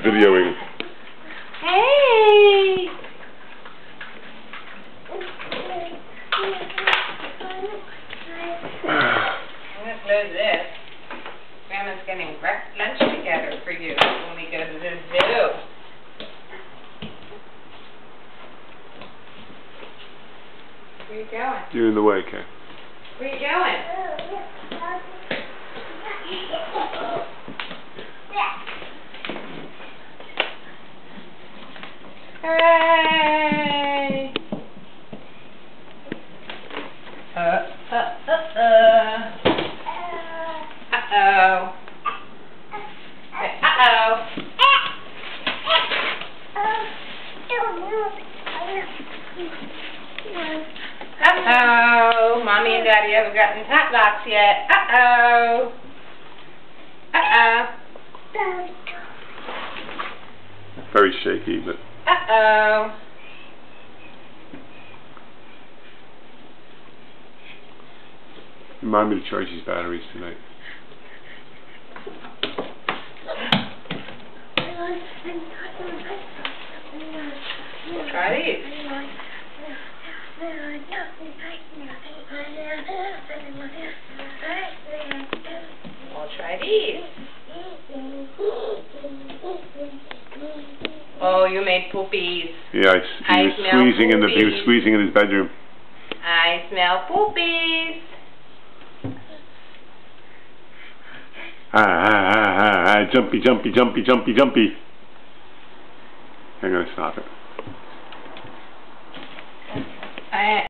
videoing. Hey! I'm going to close this. Grandma's getting lunch together for you when we go to the zoo. Where you going? You're in the way, Kay. Where you going? Hooray! Uh-oh. Say uh-oh. Uh-oh. Mommy and Daddy haven't gotten hot dogs yet. Uh-oh. Uh-oh. Very shaky, but... Uh-oh. Remind me to charge these batteries tonight. Try these. We'll try these. Oh, you made poopies. Yeah, he was squeezing in poopies. he was squeezing in his bedroom. I smell poopies. Jumpy, jumpy, jumpy, jumpy, jumpy. I'm gonna stop it.